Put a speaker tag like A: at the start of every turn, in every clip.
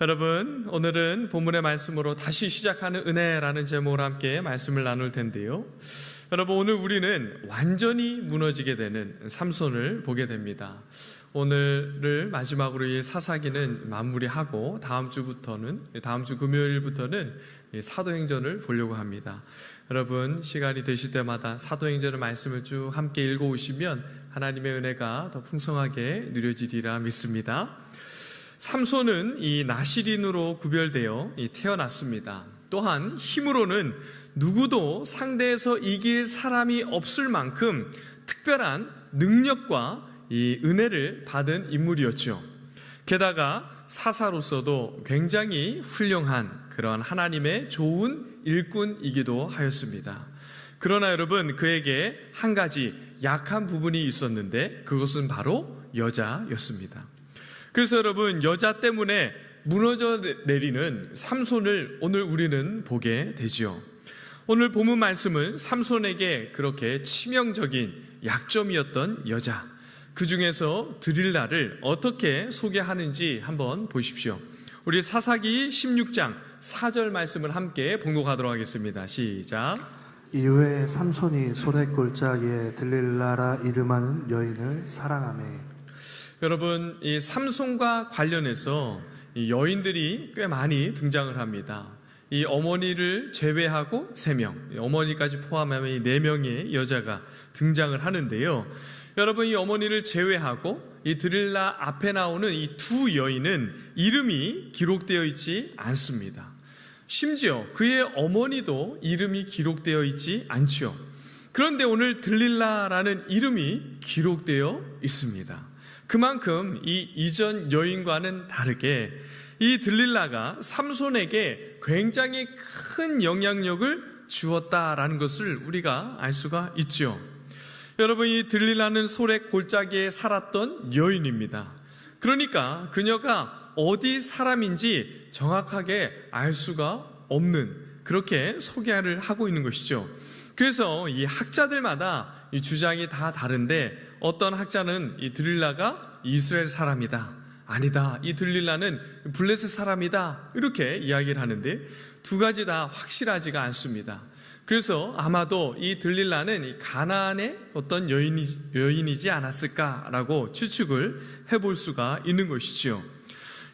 A: 여러분, 오늘은 본문의 말씀으로 다시 시작하는 은혜라는 제목으로 함께 말씀을 나눌 텐데요. 여러분, 오늘 우리는 완전히 무너지게 되는 삼손을 보게 됩니다. 오늘을 마지막으로 이 사사기는 마무리하고 다음 주 금요일부터는 사도행전을 보려고 합니다. 여러분, 시간이 되실 때마다 사도행전의 말씀을 쭉 함께 읽어오시면 하나님의 은혜가 더 풍성하게 누려지리라 믿습니다. 삼손은 이 나실인으로 구별되어 태어났습니다. 또한 힘으로는 누구도 상대에서 이길 사람이 없을 만큼 특별한 능력과 이 은혜를 받은 인물이었죠. 게다가 사사로서도 굉장히 훌륭한 그런 하나님의 좋은 일꾼이기도 하였습니다. 그러나 여러분, 그에게 한 가지 약한 부분이 있었는데 그것은 바로 여자였습니다. 그래서 여러분, 여자 때문에 무너져 내리는 삼손을 오늘 우리는 보게 되지요. 오늘 본문 말씀은 삼손에게 그렇게 치명적인 약점이었던 여자, 그 중에서 드릴라를 어떻게 소개하는지 한번 보십시오. 우리 사사기 16장 4절 말씀을 함께 봉독하도록 하겠습니다. 시작.
B: 이후에 삼손이 소랫골짜기에 들릴라라 이름하는 여인을 사랑하매.
A: 여러분, 이 삼손과 관련해서 이 여인들이 꽤 많이 등장을 합니다. 이 어머니를 제외하고 3명, 어머니까지 포함하면 이 4명의 여자가 등장을 하는데요. 여러분, 이 어머니를 제외하고 이 드릴라 앞에 나오는 이 2 여인은 이름이 기록되어 있지 않습니다. 심지어 그의 어머니도 이름이 기록되어 있지 않죠. 그런데 오늘 들릴라라는 이름이 기록되어 있습니다. 그만큼 이 이전 여인과는 다르게 이 들릴라가 삼손에게 굉장히 큰 영향력을 주었다라는 것을 우리가 알 수가 있죠. 여러분, 이 들릴라는 소렛 골짜기에 살았던 여인입니다. 그러니까 그녀가 어디 사람인지 정확하게 알 수가 없는, 그렇게 소개를 하고 있는 것이죠. 그래서 이 학자들마다 이 주장이 다 다른데, 어떤 학자는 이 들릴라가 이스라엘 사람이다, 아니다, 이 들릴라는 블레셋 사람이다, 이렇게 이야기를 하는데 2가지 다 확실하지가 않습니다. 그래서 아마도 이 들릴라는 이 가나안의 어떤 여인이지 않았을까라고 추측을 해볼 수가 있는 것이죠.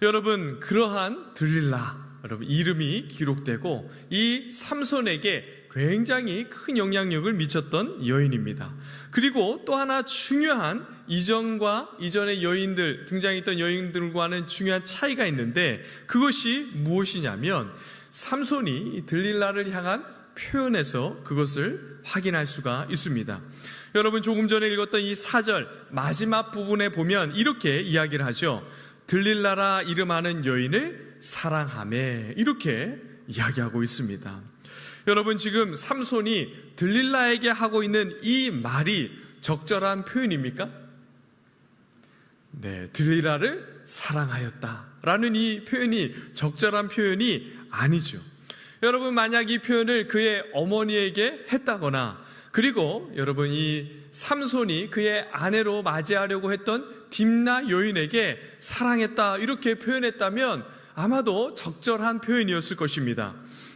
A: 여러분, 그러한 들릴라, 여러분, 이름이 기록되고 이 삼손에게 굉장히 큰 영향력을 미쳤던 여인입니다. 그리고 또 하나 중요한, 이전의 여인들, 등장했던 여인들과는 중요한 차이가 있는데 그것이 무엇이냐면 삼손이 들릴라를 향한 표현에서 그것을 확인할 수가 있습니다. 여러분, 조금 전에 읽었던 이 4절 마지막 부분에 보면 이렇게 이야기를 하죠. 들릴라라 이름하는 여인을 사랑하매, 이렇게 이야기하고 있습니다. 여러분, 지금 삼손이 들릴라에게 하고 있는 이 말이 적절한 표현입니까? 네, 들릴라를 사랑하였다라는 이 표현이 적절한 표현이 아니죠. 여러분, 만약 이 표현을 그의 어머니에게 했다거나, 그리고 여러분, 이 삼손이 그의 아내로 맞이하려고 했던 딥나 여인에게 사랑했다, 이렇게 표현했다면 아마도 적절한 표현이었을 것입니다.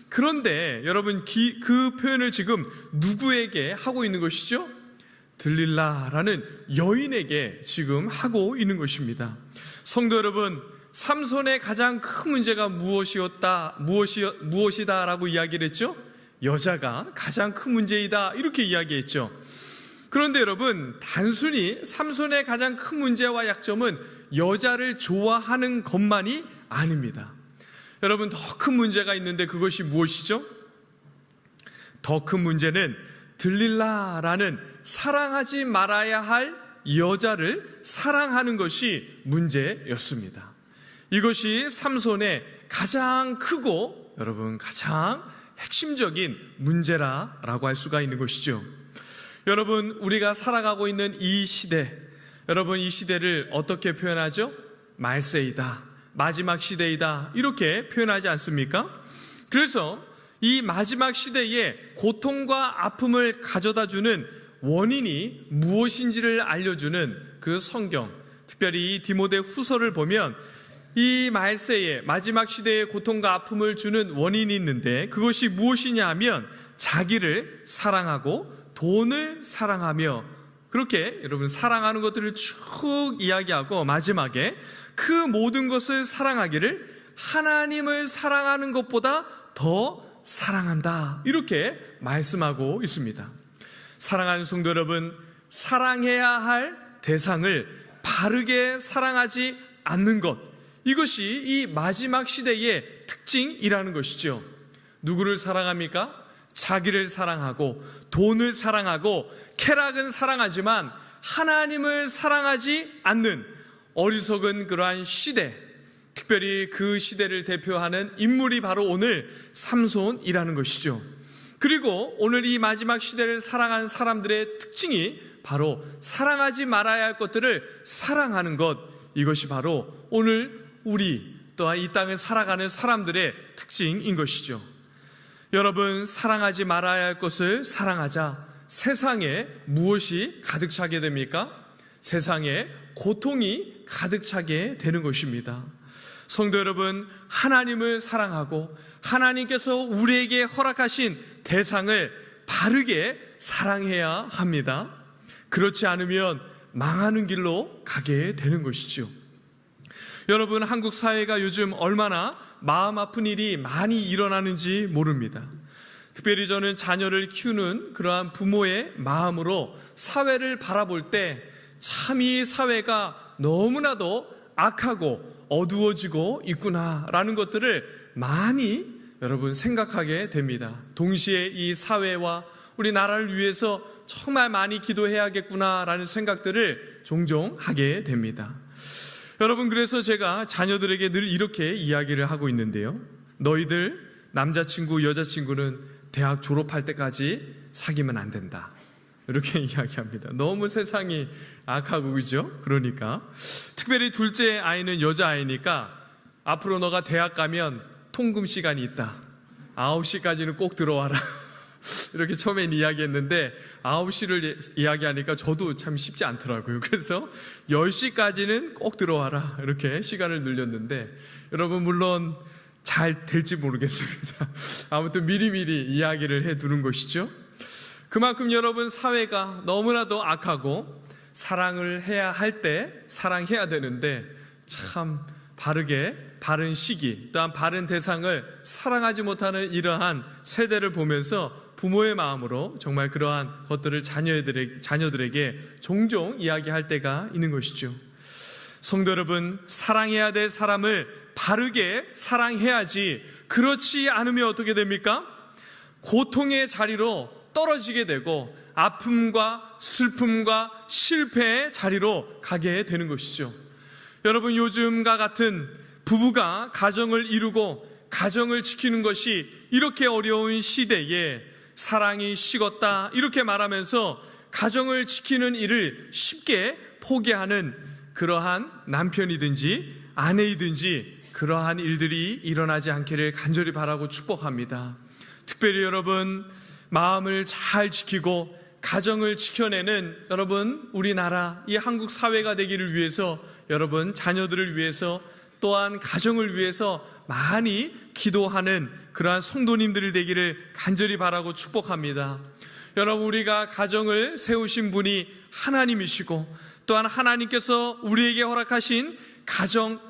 A: 그런데 여러분, 그 표현을 지금 누구에게 하고 있는 것이죠? 들릴라라는 여인에게 지금 하고 있는 것입니다. 성도 여러분, 삼손의 가장 큰 문제가 무엇이다라고 이야기를 했죠? 여자가 가장 큰 문제이다, 이렇게 이야기했죠. 그런데 여러분, 단순히 삼손의 가장 큰 문제와 약점은 여자를 좋아하는 것만이 아닙니다. 여러분, 더 큰 문제가 있는데 그것이 무엇이죠? 더 큰 문제는 들릴라라는 사랑하지 말아야 할 여자를 사랑하는 것이 문제였습니다. 이것이 삼손의 가장 크고 여러분 가장 핵심적인 문제라고 할 수가 있는 것이죠. 여러분, 우리가 살아가고 있는 이 시대, 여러분, 이 시대를 어떻게 표현하죠? 말세이다, 마지막 시대이다, 이렇게 표현하지 않습니까? 그래서 이 마지막 시대에 고통과 아픔을 가져다주는 원인이 무엇인지를 알려주는 그 성경, 특별히 이 디모데 후서를 보면 이 말세에 마지막 시대의 고통과 아픔을 주는 원인이 있는데 그것이 무엇이냐 하면 자기를 사랑하고 돈을 사랑하며, 그렇게 여러분 사랑하는 것들을 쭉 이야기하고 마지막에 그 모든 것을 사랑하기를 하나님을 사랑하는 것보다 더 사랑한다, 이렇게 말씀하고 있습니다. 사랑하는 성도 여러분, 사랑해야 할 대상을 바르게 사랑하지 않는 것, 이것이 이 마지막 시대의 특징이라는 것이죠. 누구를 사랑합니까? 자기를 사랑하고 돈을 사랑하고 쾌락은 사랑하지만 하나님을 사랑하지 않는 어리석은 그러한 시대, 특별히 그 시대를 대표하는 인물이 바로 오늘 삼손이라는 것이죠. 그리고 오늘 이 마지막 시대를 살아가는 사람들의 특징이 바로 사랑하지 말아야 할 것들을 사랑하는 것, 이것이 바로 오늘 우리 또한 이 땅을 살아가는 사람들의 특징인 것이죠. 여러분, 사랑하지 말아야 할 것을 사랑하자 세상에 무엇이 가득 차게 됩니까? 세상에 고통이 가득 차게 되는 것입니다. 성도 여러분, 하나님을 사랑하고 하나님께서 우리에게 허락하신 대상을 바르게 사랑해야 합니다. 그렇지 않으면 망하는 길로 가게 되는 것이죠. 여러분, 한국 사회가 요즘 얼마나 마음 아픈 일이 많이 일어나는지 모릅니다. 특별히 저는 자녀를 키우는 그러한 부모의 마음으로 사회를 바라볼 때 참 이 사회가 너무나도 악하고 어두워지고 있구나라는 것들을 많이 여러분 생각하게 됩니다. 동시에 이 사회와 우리 나라를 위해서 정말 많이 기도해야겠구나라는 생각들을 종종 하게 됩니다. 여러분, 그래서 제가 자녀들에게 늘 이렇게 이야기를 하고 있는데요. 너희들 남자친구, 여자친구는 대학 졸업할 때까지 사귀면 안 된다, 이렇게 이야기합니다. 너무 세상이 악하고, 그죠? 그러니까 특별히 둘째 아이는 여자아이니까 앞으로 너가 대학 가면 통금 시간이 있다, 9시까지는 꼭 들어와라 이렇게 처음엔 이야기했는데 9시를 이야기하니까 저도 참 쉽지 않더라고요. 그래서 10시까지는 꼭 들어와라, 이렇게 시간을 늘렸는데 여러분, 물론 잘 될지 모르겠습니다. 아무튼 미리미리 이야기를 해두는 것이죠. 그만큼 여러분, 사회가 너무나도 악하고 사랑을 해야 할 때 사랑해야 되는데 참 바르게 바른 시기 또한 바른 대상을 사랑하지 못하는 이러한 세대를 보면서 부모의 마음으로 정말 그러한 것들을 자녀들에게 종종 이야기할 때가 있는 것이죠. 성도 여러분, 사랑해야 될 사람을 바르게 사랑해야지, 그렇지 않으면 어떻게 됩니까? 고통의 자리로 떨어지게 되고 아픔과 슬픔과 실패의 자리로 가게 되는 것이죠. 여러분, 요즘과 같은 부부가 가정을 이루고 가정을 지키는 것이 이렇게 어려운 시대에 사랑이 식었다, 이렇게 말하면서 가정을 지키는 일을 쉽게 포기하는 그러한 남편이든지 아내이든지 그러한 일들이 일어나지 않기를 간절히 바라고 축복합니다. 특별히 여러분, 마음을 잘 지키고 가정을 지켜내는 여러분, 우리나라 이 한국 사회가 되기를 위해서 여러분, 자녀들을 위해서 또한 가정을 위해서 많이 기도하는 그러한 성도님들이 되기를 간절히 바라고 축복합니다. 여러분, 우리가 가정을 세우신 분이 하나님이시고 또한 하나님께서 우리에게 허락하신 가정,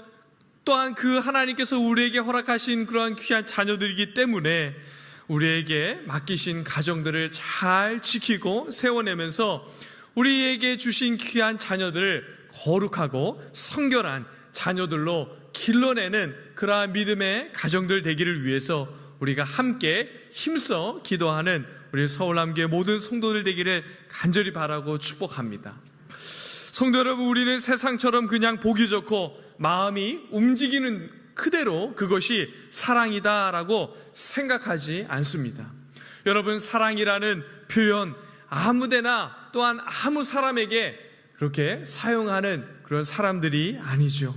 A: 또한 그 하나님께서 우리에게 허락하신 그러한 귀한 자녀들이기 때문에 우리에게 맡기신 가정들을 잘 지키고 세워내면서 우리에게 주신 귀한 자녀들을 거룩하고 성결한 자녀들로 길러내는 그러한 믿음의 가정들 되기를 위해서 우리가 함께 힘써 기도하는 우리 서울남교회 모든 성도들 되기를 간절히 바라고 축복합니다. 성도 여러분, 우리는 세상처럼 그냥 보기 좋고 마음이 움직이는 그대로 그것이 사랑이다라고 생각하지 않습니다. 여러분, 사랑이라는 표현 아무데나 또한 아무 사람에게 그렇게 사용하는 그런 사람들이 아니죠.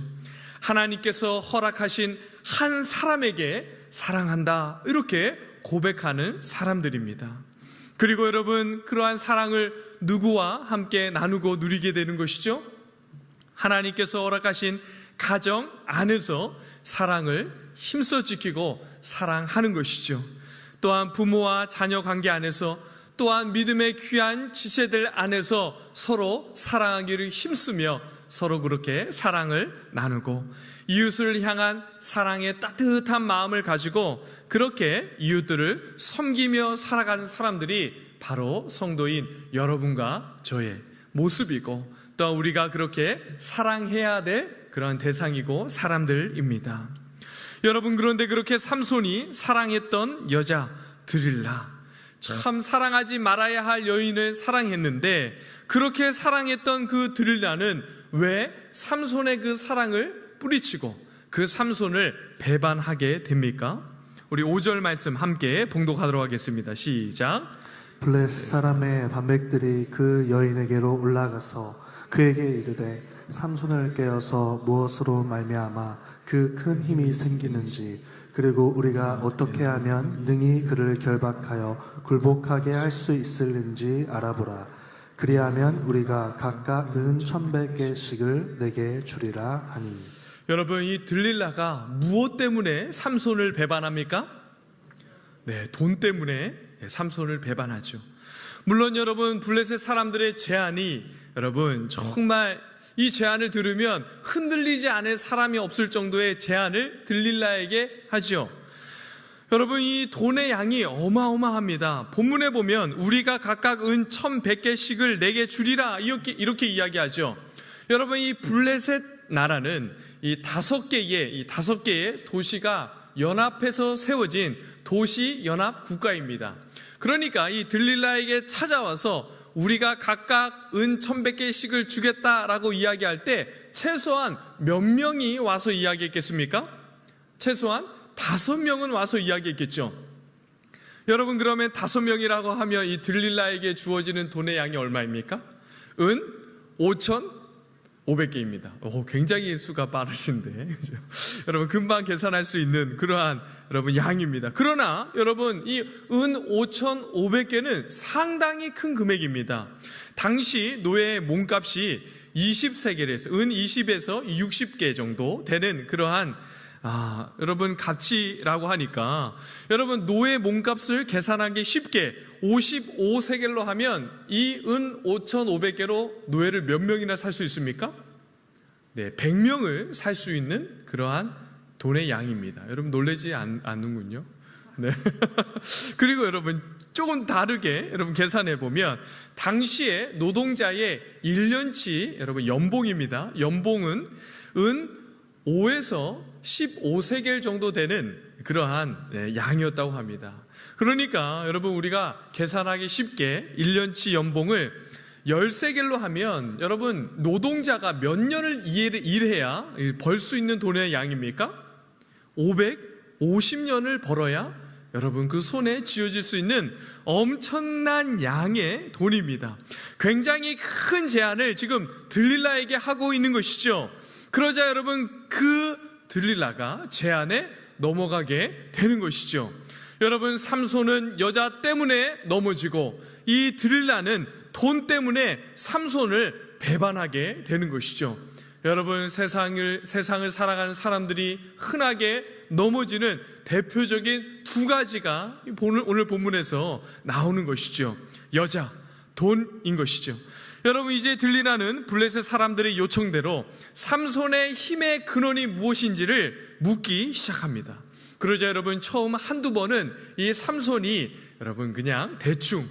A: 하나님께서 허락하신 한 사람에게 사랑한다, 이렇게 고백하는 사람들입니다. 그리고 여러분, 그러한 사랑을 누구와 함께 나누고 누리게 되는 것이죠? 하나님께서 허락하신 가정 안에서 사랑을 힘써 지키고 사랑하는 것이죠. 또한 부모와 자녀 관계 안에서, 또한 믿음의 귀한 지체들 안에서 서로 사랑하기를 힘쓰며 서로 그렇게 사랑을 나누고 이웃을 향한 사랑의 따뜻한 마음을 가지고 그렇게 이웃들을 섬기며 살아가는 사람들이 바로 성도인 여러분과 저의 모습이고, 또 우리가 그렇게 사랑해야 될 그런 대상이고 사람들입니다. 여러분, 그런데 그렇게 삼손이 사랑했던 여자 드릴라, 참 사랑하지 말아야 할 여인을 사랑했는데, 그렇게 사랑했던 그 드릴라는 왜 삼손의 그 사랑을 뿌리치고 그 삼손을 배반하게 됩니까? 우리 5절 말씀 함께 봉독하도록 하겠습니다. 시작.
B: 블레셋 사람의 반백들이 그 여인에게로 올라가서 그에게 이르되 삼손을 깨어서 무엇으로 말미암아 그 큰 힘이 생기는지, 그리고 우리가 어떻게 하면 능히 그를 결박하여 굴복하게 할 수 있을는지 알아보라. 그리하면 우리가 각각 은 1,100개씩을 내게 주리라 하니.
A: 여러분, 이 들릴라가 무엇 때문에 삼손을 배반합니까? 네, 돈 때문에 삼손을 배반하죠. 물론 여러분, 블레셋 사람들의 제안이 여러분 정말 이 제안을 들으면 흔들리지 않을 사람이 없을 정도의 제안을 들릴라에게 하죠. 여러분, 이 돈의 양이 어마어마합니다. 본문에 보면 우리가 각각 은 1,100개씩을 내게 주리라 이렇게 이야기하죠. 여러분, 이 블레셋 나라는 이 다섯 개의 도시가 연합해서 세워진 도시 연합 국가입니다. 그러니까 이 들릴라에게 찾아와서 우리가 각각 은 1,100개씩을 주겠다라고 이야기할 때 최소한 몇 명이 와서 이야기했겠습니까? 최소한 5명은 와서 이야기했겠죠. 여러분, 그러면 5명이라고 하면 이 들릴라에게 주어지는 돈의 양이 얼마입니까? 은 5,500개입니다. 굉장히 수가 빠르신데, 그죠? 여러분, 금방 계산할 수 있는 그러한 여러분 양입니다. 그러나 여러분, 이 은 5,500개는 상당히 큰 금액입니다. 당시 노예의 몸값이 20세겔에서 은 20에서 60개 정도 되는 그러한 여러분 가치라고 하니까, 여러분 노예 몸값을 계산하기 쉽게 55세겔로 하면 이 은 5,500개로 노예를 몇 명이나 살 수 있습니까? 네, 100명을 살 수 있는 그러한 돈의 양입니다. 여러분 놀라지 않는군요. 네. 그리고 여러분 조금 다르게 여러분 계산해 보면 당시에 노동자의 1년치 여러분 연봉입니다. 연봉은 은 5에서 15세겔 정도 되는 그러한 양이었다고 합니다. 그러니까 여러분 우리가 계산하기 쉽게 1년치 연봉을 10세겔로 하면 여러분 노동자가 몇 년을 일해야 벌 수 있는 돈의 양입니까? 550년을 벌어야 여러분 그 손에 쥐어질 수 있는 엄청난 양의 돈입니다. 굉장히 큰 제안을 지금 들릴라에게 하고 있는 것이죠. 그러자 여러분 그 들릴라가 제안에 넘어가게 되는 것이죠. 여러분 삼손은 여자 때문에 넘어지고 이 들릴라는 돈 때문에 삼손을 배반하게 되는 것이죠. 여러분 세상을 살아가는 사람들이 흔하게 넘어지는 대표적인 두 가지가 오늘 본문에서 나오는 것이죠. 여자, 돈인 것이죠. 여러분 이제 들릴라는 블레셋 사람들의 요청대로 삼손의 힘의 근원이 무엇인지를 묻기 시작합니다. 그러자 여러분 처음 한두 번은 이 삼손이 여러분 그냥 대충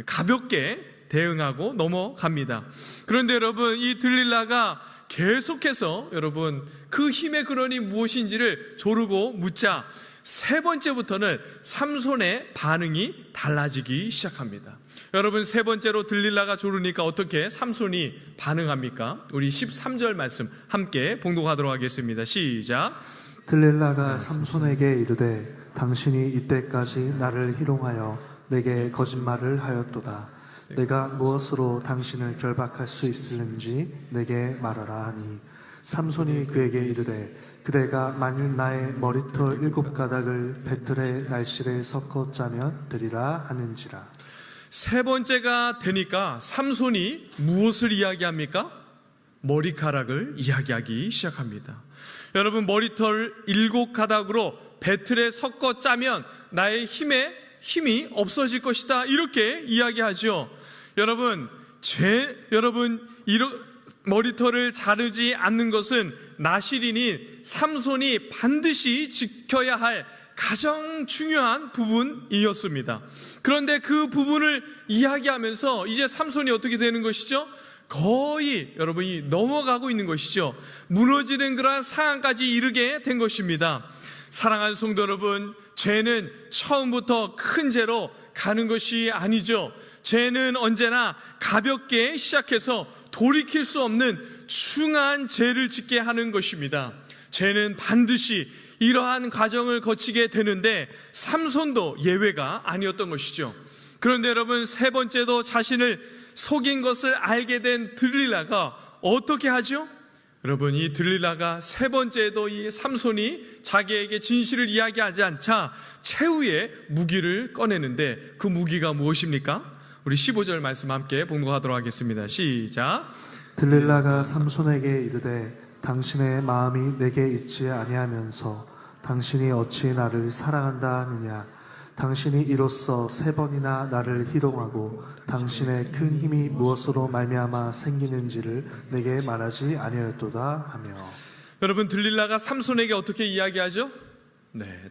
A: 가볍게 대응하고 넘어갑니다. 그런데 여러분 이 들릴라가 계속해서 여러분 그 힘의 근원이 무엇인지를 조르고 묻자 세 번째부터는 삼손의 반응이 달라지기 시작합니다. 여러분 세 번째로 들릴라가 조르니까 어떻게 삼손이 반응합니까? 우리 13절 말씀 함께 봉독하도록 하겠습니다. 시작.
B: 들릴라가 삼손에게 이르되 당신이 이때까지 나를 희롱하여 내게 거짓말을 하였도다. 내가 무엇으로 당신을 결박할 수 있을는지 내게 말하라 하니 삼손이 그에게 이르되 그대가 만일 나의 머리털 7가닥을 배틀의 날실에 섞어 짜면 되리라 하는지라.
A: 세 번째가 되니까 삼손이 무엇을 이야기합니까? 머리카락을 이야기하기 시작합니다. 여러분, 머리털 7가닥으로 배틀에 섞어 짜면 나의 힘이 없어질 것이다, 이렇게 이야기하죠. 여러분, 머리털을 자르지 않는 것은 나실인인 삼손이 반드시 지켜야 할 가장 중요한 부분이었습니다. 그런데 그 부분을 이야기하면서 이제 삼손이 어떻게 되는 것이죠? 거의 여러분이 넘어가고 있는 것이죠. 무너지는 그러한 상황까지 이르게 된 것입니다. 사랑하는 성도 여러분, 죄는 처음부터 큰 죄로 가는 것이 아니죠. 죄는 언제나 가볍게 시작해서 돌이킬 수 없는 중한 죄를 짓게 하는 것입니다. 죄는 반드시 이러한 과정을 거치게 되는데 삼손도 예외가 아니었던 것이죠. 그런데 여러분, 세 번째도 자신을 속인 것을 알게 된 들릴라가 어떻게 하죠? 여러분, 이 들릴라가 세 번째도 이 삼손이 자기에게 진실을 이야기하지 않자 최후의 무기를 꺼내는데 그 무기가 무엇입니까? 우리 15절 말씀 함께 봉독하도록 하겠습니다. 시작.
B: 들릴라가 삼손에게 이르되 당신의 마음이 내게 있지 아니하면서 당신이 어찌 나를 사랑한다 하느냐. 당신이 이로써 3번이나 나를 희롱하고 당신의 큰 힘이 무엇으로 말미암아 생기는지를 내게 말하지 아니하였도다 하며.
A: 여러분, 들릴라가 삼손에게 어떻게 이야기하죠?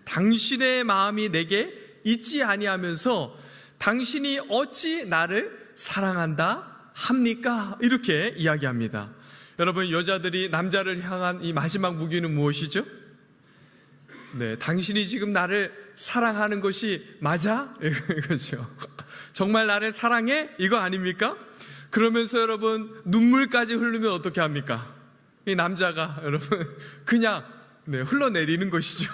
A: 당신의 마음이 내게 있지 아니하면서 당신이 어찌 나를 사랑한다 합니까? 이렇게 이야기합니다. 여러분, 여자들이 남자를 향한 이 마지막 무기는 무엇이죠? 당신이 지금 나를 사랑하는 것이 맞아? 이거죠. 정말 나를 사랑해? 이거 아닙니까? 그러면서 여러분, 눈물까지 흐르면 어떻게 합니까? 이 남자가 여러분 그냥 흘러내리는 것이죠.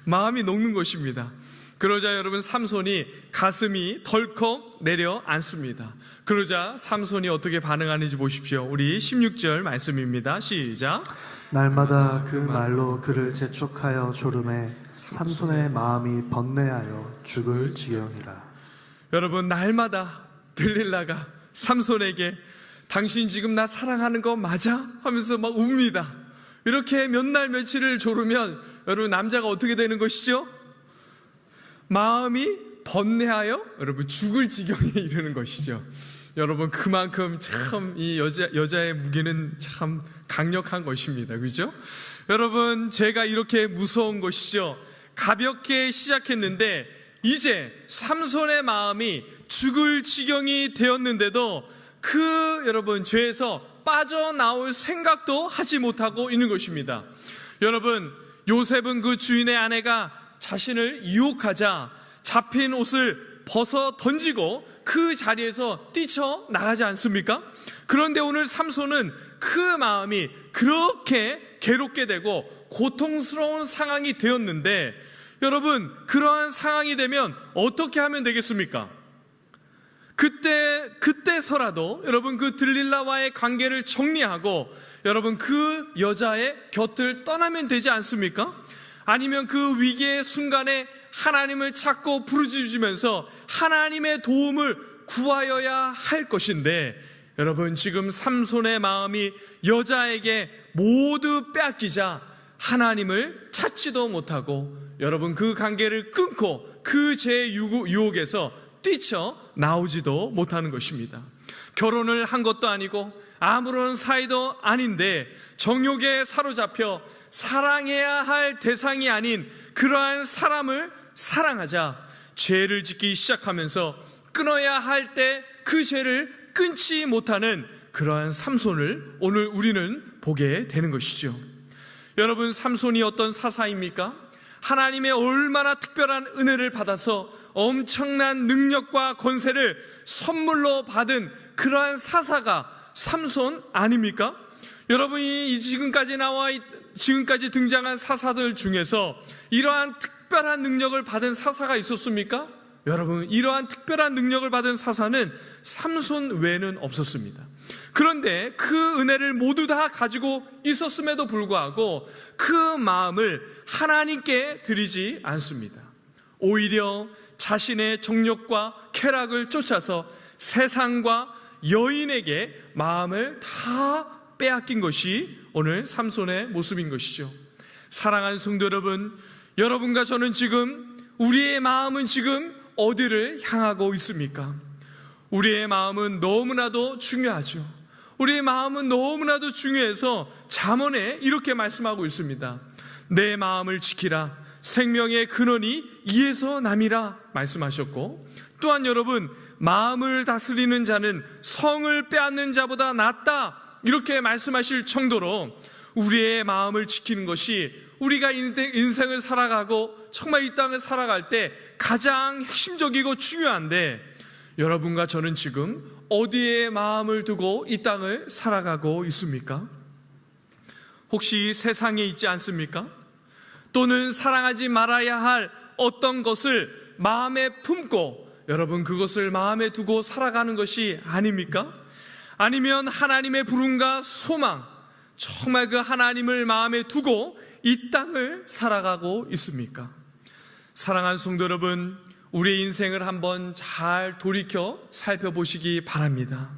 A: 마음이 녹는 것입니다. 그러자 여러분, 삼손이 가슴이 덜컥 내려앉습니다. 그러자 삼손이 어떻게 반응하는지 보십시오. 우리 16절 말씀입니다. 시작.
B: 날마다 그 말로 그를 재촉하여 조름해 삼손의 마음이 번뇌하여 죽을 지경이라.
A: 여러분, 날마다 들릴라가 삼손에게 당신 지금 나 사랑하는 거 맞아? 하면서 막 웁니다. 이렇게 몇 날 며칠을 조르면 여러분, 남자가 어떻게 되는 것이죠? 마음이 번뇌하여 여러분 죽을 지경에 이르는 것이죠. 여러분, 그만큼 참 이 여자의 무기는 참 강력한 것입니다. 그죠? 여러분, 죄가 이렇게 무서운 것이죠. 가볍게 시작했는데 이제 삼손의 마음이 죽을 지경이 되었는데도 그 여러분 죄에서 빠져나올 생각도 하지 못하고 있는 것입니다. 여러분, 요셉은 그 주인의 아내가 자신을 유혹하자 잡힌 옷을 벗어 던지고 그 자리에서 뛰쳐나가지 않습니까? 그런데 오늘 삼손은 그 마음이 그렇게 괴롭게 되고 고통스러운 상황이 되었는데 여러분, 그러한 상황이 되면 어떻게 하면 되겠습니까? 그때서라도 여러분, 그 들릴라와의 관계를 정리하고 여러분, 그 여자의 곁을 떠나면 되지 않습니까? 아니면 그 위기의 순간에 하나님을 찾고 부르짖으면서 하나님의 도움을 구하여야 할 것인데 여러분, 지금 삼손의 마음이 여자에게 모두 빼앗기자 하나님을 찾지도 못하고 여러분, 그 관계를 끊고 그 죄의 유혹에서 뛰쳐나오지도 못하는 것입니다. 결혼을 한 것도 아니고 아무런 사이도 아닌데 정욕에 사로잡혀 사랑해야 할 대상이 아닌 그러한 사람을 사랑하자 죄를 짓기 시작하면서 끊어야 할 때 그 죄를 끊지 못하는 그러한 삼손을 오늘 우리는 보게 되는 것이죠. 여러분, 삼손이 어떤 사사입니까? 하나님의 얼마나 특별한 은혜를 받아서 엄청난 능력과 권세를 선물로 받은 그러한 사사가 삼손 아닙니까? 여러분이 지금까지 등장한 사사들 중에서 이러한 특별한 능력을 받은 사사가 있었습니까? 여러분, 이러한 특별한 능력을 받은 사사는 삼손 외에는 없었습니다. 그런데 그 은혜를 모두 다 가지고 있었음에도 불구하고 그 마음을 하나님께 드리지 않습니다. 오히려 자신의 정욕과 쾌락을 쫓아서 세상과 여인에게 마음을 다 빼앗긴 것이 오늘 삼손의 모습인 것이죠. 사랑하는 성도 여러분, 여러분과 저는 지금 우리의 마음은 지금 어디를 향하고 있습니까? 우리의 마음은 너무나도 중요하죠. 우리의 마음은 너무나도 중요해서 잠언에 이렇게 말씀하고 있습니다. 내 마음을 지키라. 생명의 근원이 이에서 남이라 말씀하셨고, 또한 여러분, 마음을 다스리는 자는 성을 빼앗는 자보다 낫다 이렇게 말씀하실 정도로 우리의 마음을 지키는 것이 우리가 인생을 살아가고 정말 이 땅을 살아갈 때 가장 핵심적이고 중요한데, 여러분과 저는 지금 어디에 마음을 두고 이 땅을 살아가고 있습니까? 혹시 세상에 있지 않습니까? 또는 사랑하지 말아야 할 어떤 것을 마음에 품고 여러분 그것을 마음에 두고 살아가는 것이 아닙니까? 아니면 하나님의 부름과 소망, 정말 그 하나님을 마음에 두고 이 땅을 살아가고 있습니까? 사랑하는 성도 여러분, 우리의 인생을 한번 잘 돌이켜 살펴보시기 바랍니다.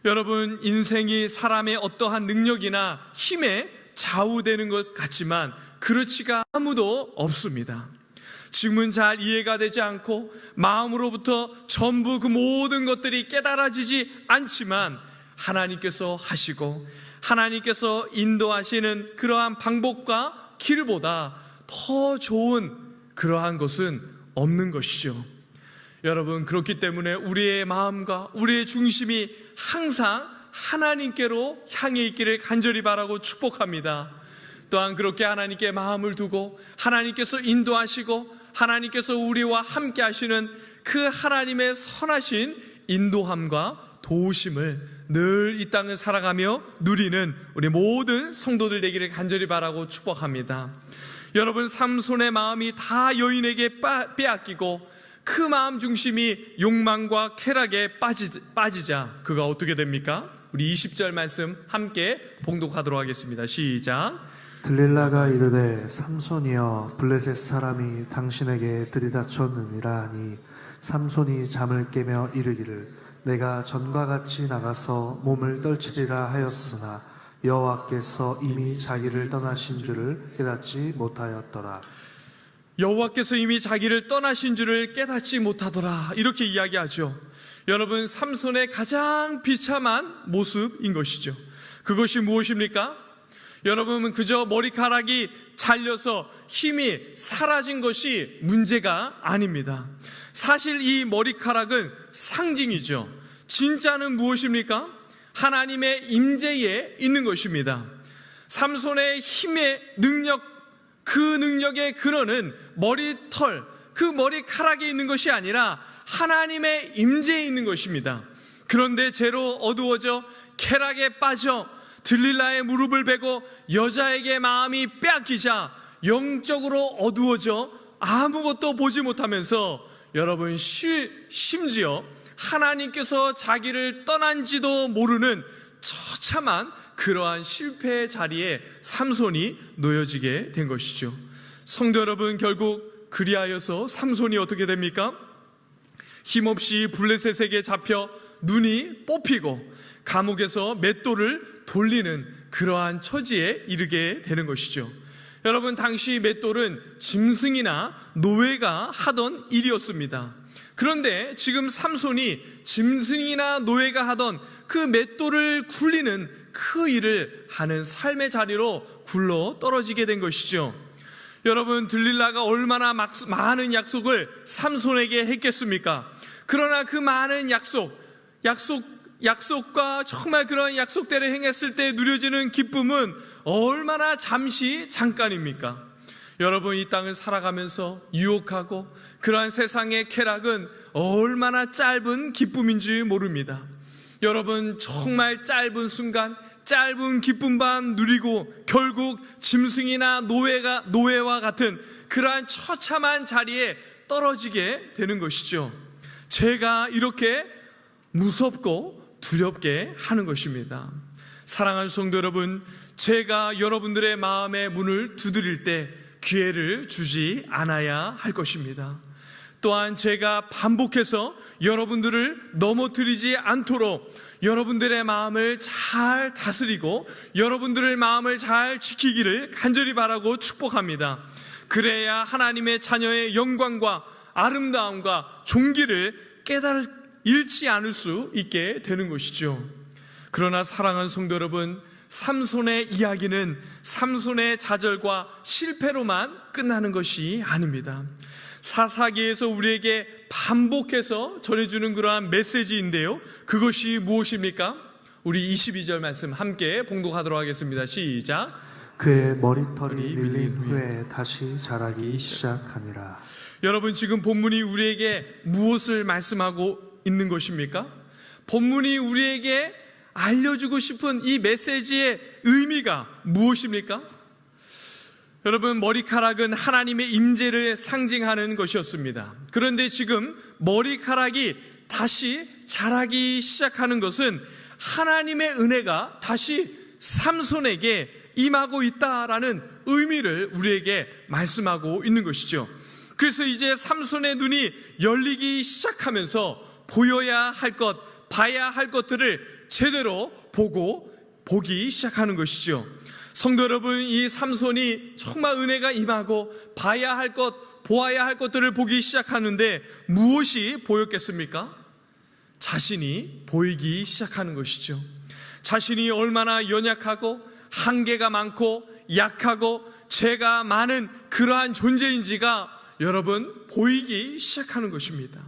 A: 여러분, 인생이 사람의 어떠한 능력이나 힘에 좌우되는 것 같지만 그렇지가 아무도 없습니다. 지금은 잘 이해가 되지 않고 마음으로부터 전부 그 모든 것들이 깨달아지지 않지만 하나님께서 하시고 하나님께서 인도하시는 그러한 방법과 길보다 더 좋은 그러한 것은 없는 것이죠. 여러분, 그렇기 때문에 우리의 마음과 우리의 중심이 항상 하나님께로 향해 있기를 간절히 바라고 축복합니다. 또한 그렇게 하나님께 마음을 두고 하나님께서 인도하시고 하나님께서 우리와 함께 하시는 그 하나님의 선하신 인도함과 도우심을 늘 이 땅을 살아가며 누리는 우리 모든 성도들 되기를 간절히 바라고 축복합니다. 여러분, 삼손의 마음이 다 여인에게 빼앗기고 그 마음 중심이 욕망과 쾌락에 빠지자 그가 어떻게 됩니까? 우리 20절 말씀 함께 봉독하도록 하겠습니다. 시작.
B: 들릴라가 이르되 삼손이여 블레셋 사람이 당신에게 들이닥쳤느니라 하니 삼손이 잠을 깨며 이르기를 내가 전과 같이 나가서 몸을 떨치리라 하였으나 여호와께서 이미 자기를 떠나신 줄을 깨닫지 못하였더라.
A: 여호와께서 이미 자기를 떠나신 줄을 깨닫지 못하더라 이렇게 이야기하죠. 여러분, 삼손의 가장 비참한 모습인 것이죠. 그것이 무엇입니까? 여러분, 그저 머리카락이 잘려서 힘이 사라진 것이 문제가 아닙니다. 사실 이 머리카락은 상징이죠. 진짜는 무엇입니까? 하나님의 임재에 있는 것입니다. 삼손의 힘의 능력, 그 능력의 근원은 머리털, 그 머리카락에 있는 것이 아니라 하나님의 임재에 있는 것입니다. 그런데 죄로 어두워져 쾌락에 빠져 들릴라의 무릎을 베고 여자에게 마음이 빼앗기자 영적으로 어두워져 아무것도 보지 못하면서 여러분 심지어 하나님께서 자기를 떠난지도 모르는 처참한 그러한 실패의 자리에 삼손이 놓여지게 된 것이죠. 성도 여러분, 결국 그리하여서 삼손이 어떻게 됩니까? 힘없이 블레셋에게 잡혀 눈이 뽑히고 감옥에서 맷돌을 돌리는 그러한 처지에 이르게 되는 것이죠. 여러분, 당시 맷돌은 짐승이나 노예가 하던 일이었습니다. 그런데 지금 삼손이 짐승이나 노예가 하던 그 맷돌을 굴리는 그 일을 하는 삶의 자리로 굴러 떨어지게 된 것이죠. 여러분, 들릴라가 얼마나 많은 약속을 삼손에게 했겠습니까? 그러나 그 많은 약속과 정말 그런 약속대로 행했을 때 누려지는 기쁨은 얼마나 잠깐입니까? 여러분, 이 땅을 살아가면서 유혹하고 그러한 세상의 쾌락은 얼마나 짧은 기쁨인지 모릅니다. 여러분, 정말 짧은 순간 짧은 기쁨만 누리고 결국 짐승이나 노예와 같은 그러한 처참한 자리에 떨어지게 되는 것이죠. 죄가 이렇게 무섭고 두렵게 하는 것입니다. 사랑하는 성도 여러분, 죄가 여러분들의 마음의 문을 두드릴 때 기회를 주지 않아야 할 것입니다. 또한 죄가 반복해서 여러분들을 넘어뜨리지 않도록 여러분들의 마음을 잘 다스리고 여러분들의 마음을 잘 지키기를 간절히 바라고 축복합니다. 그래야 하나님의 자녀의 영광과 아름다움과 존귀를 잃지 않을 수 있게 되는 것이죠. 그러나 사랑하는 성도 여러분, 삼손의 이야기는 삼손의 좌절과 실패로만 끝나는 것이 아닙니다. 사사기에서 우리에게 반복해서 전해주는 그러한 메시지인데요, 그것이 무엇입니까? 우리 22절 말씀 함께 봉독하도록 하겠습니다. 시작.
B: 그의 머리털이 밀린 후에 다시 자라기 시작하니라.
A: 여러분, 지금 본문이 우리에게 무엇을 말씀하고 있는 것입니까? 본문이 우리에게 알려주고 싶은 이 메시지의 의미가 무엇입니까? 여러분, 머리카락은 하나님의 임재를 상징하는 것이었습니다. 그런데 지금 머리카락이 다시 자라기 시작하는 것은 하나님의 은혜가 다시 삼손에게 임하고 있다라는 의미를 우리에게 말씀하고 있는 것이죠. 그래서 이제 삼손의 눈이 열리기 시작하면서 보여야 할 것, 봐야 할 것들을 제대로 보기 시작하는 것이죠. 성도 여러분, 이 삼손이 정말 은혜가 임하고 봐야 할 것, 보아야 할 것들을 보기 시작하는데 무엇이 보였겠습니까? 자신이 보이기 시작하는 것이죠. 자신이 얼마나 연약하고 한계가 많고 약하고 죄가 많은 그러한 존재인지가 여러분 보이기 시작하는 것입니다.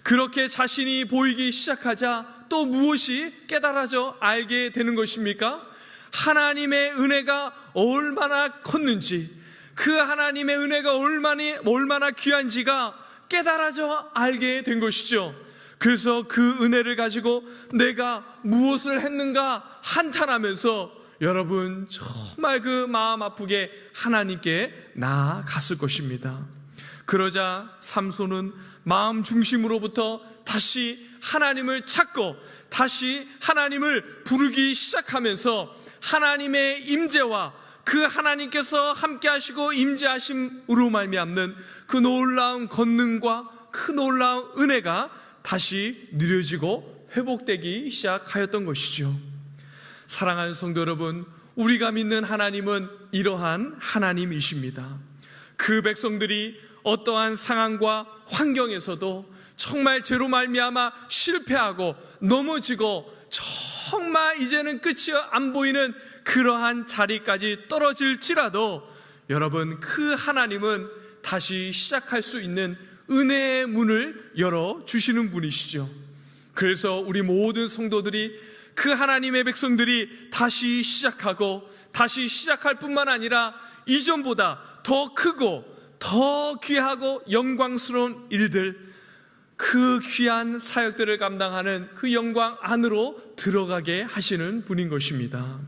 A: 그렇게 자신이 보이기 시작하자 또 무엇이 깨달아져 알게 되는 것입니까? 하나님의 은혜가 얼마나 컸는지, 그 하나님의 은혜가 얼마나 귀한지가 깨달아져 알게 된 것이죠. 그래서 그 은혜를 가지고 내가 무엇을 했는가 한탄하면서 여러분 정말 그 마음 아프게 하나님께 나아갔을 것입니다. 그러자 삼손은 마음 중심으로부터 다시 하나님을 찾고 다시 하나님을 부르기 시작하면서 하나님의 임재와 그 하나님께서 함께 하시고 임재하심으로 말미암는 그 놀라운 권능과 그 놀라운 은혜가 다시 누려지고 회복되기 시작하였던 것이죠. 사랑하는 성도 여러분, 우리가 믿는 하나님은 이러한 하나님이십니다. 그 백성들이 어떠한 상황과 환경에서도 정말 죄로 말미암아 실패하고 넘어지고 정말 이제는 끝이 안 보이는 그러한 자리까지 떨어질지라도 여러분, 그 하나님은 다시 시작할 수 있는 은혜의 문을 열어주시는 분이시죠. 그래서 우리 모든 성도들이, 그 하나님의 백성들이 다시 시작하고 다시 시작할 뿐만 아니라 이전보다 더 크고 더 귀하고 영광스러운 일들, 그 귀한 사역들을 감당하는 그 영광 안으로 들어가게 하시는 분인 것입니다.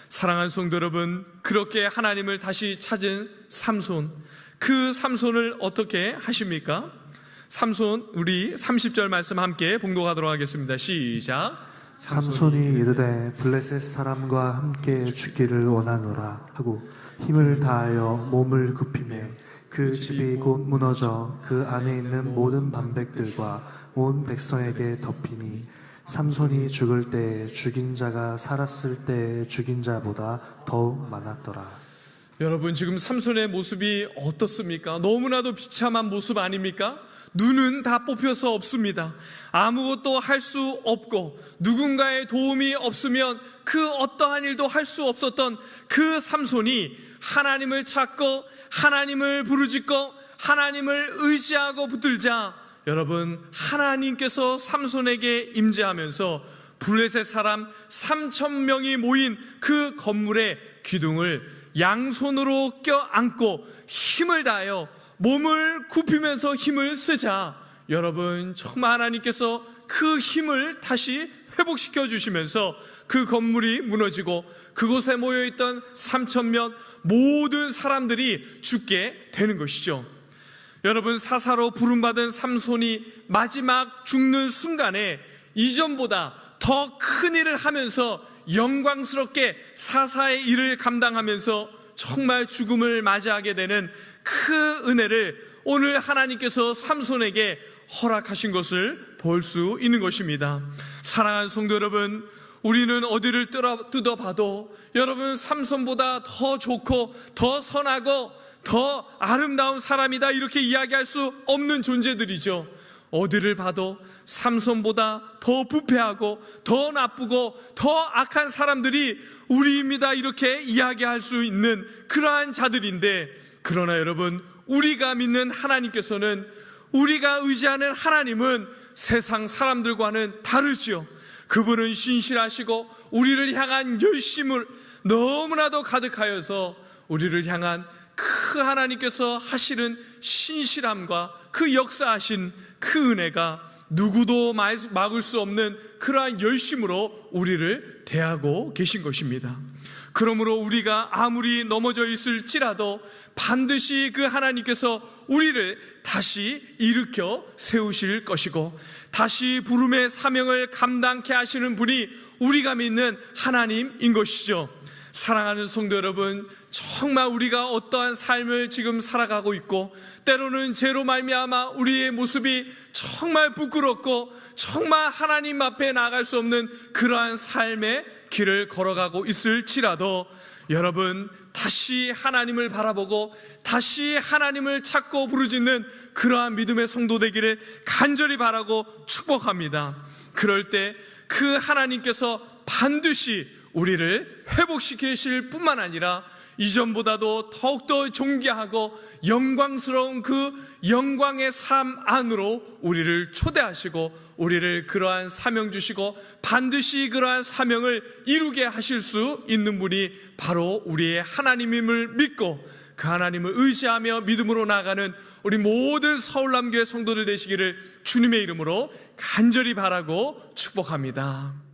A: 사랑하는 성도 여러분, 그렇게 하나님을 다시 찾은 삼손, 그 삼손을 어떻게 하십니까? 삼손, 우리 30절 말씀 함께 봉독하도록 하겠습니다. 시작.
B: 삼손이 이르되 블레셋 사람과 함께 죽기를 원하노라 하고 힘을 다하여 몸을 굽히매 그 집이 곧 무너져 그 안에 있는 모든 반백들과 온 백성에게 덮이니 삼손이 죽을 때 죽인 자가 살았을 때 죽인 자보다 더욱 많았더라.
A: 여러분, 지금 삼손의 모습이 어떻습니까? 너무나도 비참한 모습 아닙니까? 눈은 다 뽑혀서 없습니다. 아무것도 할 수 없고 누군가의 도움이 없으면 그 어떠한 일도 할 수 없었던 그 삼손이 하나님을 찾고 하나님을 부르짖고 하나님을 의지하고 붙들자 여러분, 하나님께서 삼손에게 임재하면서 블레셋 사람 3,000명이 모인 그 건물의 기둥을 양손으로 껴안고 힘을 다하여 몸을 굽히면서 힘을 쓰자 여러분, 정말 하나님께서 그 힘을 다시 회복시켜 주시면서 그 건물이 무너지고 그곳에 모여있던 3,000명 모든 사람들이 죽게 되는 것이죠. 여러분, 사사로 부름받은 삼손이 마지막 죽는 순간에 이전보다 더 큰 일을 하면서 영광스럽게 사사의 일을 감당하면서 정말 죽음을 맞이하게 되는 그 은혜를 오늘 하나님께서 삼손에게 허락하신 것을 볼 수 있는 것입니다. 사랑하는 성도 여러분, 우리는 어디를 뜯어봐도 여러분 삼손보다 더 좋고 더 선하고 더 아름다운 사람이다 이렇게 이야기할 수 없는 존재들이죠. 어디를 봐도 삼손보다 더 부패하고 더 나쁘고 더 악한 사람들이 우리입니다 이렇게 이야기할 수 있는 그러한 자들인데, 그러나 여러분, 우리가 믿는 하나님께서는, 우리가 의지하는 하나님은 세상 사람들과는 다르지요. 그분은 신실하시고 우리를 향한 열심을 너무나도 가득하여서 우리를 향한 그 하나님께서 하시는 신실함과 그 역사하신 그 은혜가 누구도 막을 수 없는 그러한 열심으로 우리를 대하고 계신 것입니다. 그러므로 우리가 아무리 넘어져 있을지라도 반드시 그 하나님께서 우리를 다시 일으켜 세우실 것이고, 다시 부름의 사명을 감당케 하시는 분이 우리가 믿는 하나님인 것이죠. 사랑하는 성도 여러분, 정말 우리가 어떠한 삶을 지금 살아가고 있고, 때로는 죄로 말미암아 우리의 모습이 정말 부끄럽고 정말 하나님 앞에 나아갈 수 없는 그러한 삶의 길을 걸어가고 있을지라도, 여러분, 다시 하나님을 바라보고 다시 하나님을 찾고 부르짖는 그러한 믿음의 성도 되기를 간절히 바라고 축복합니다. 그럴 때 그 하나님께서 반드시 우리를 회복시키실 뿐만 아니라 이전보다도 더욱더 존귀하고 영광스러운 그 영광의 삶 안으로 우리를 초대하시고 우리를 그러한 사명 주시고 반드시 그러한 사명을 이루게 하실 수 있는 분이 바로 우리의 하나님임을 믿고 그 하나님을 의지하며 믿음으로 나아가는 우리 모든 서울남교회 성도들 되시기를 주님의 이름으로 간절히 바라고 축복합니다.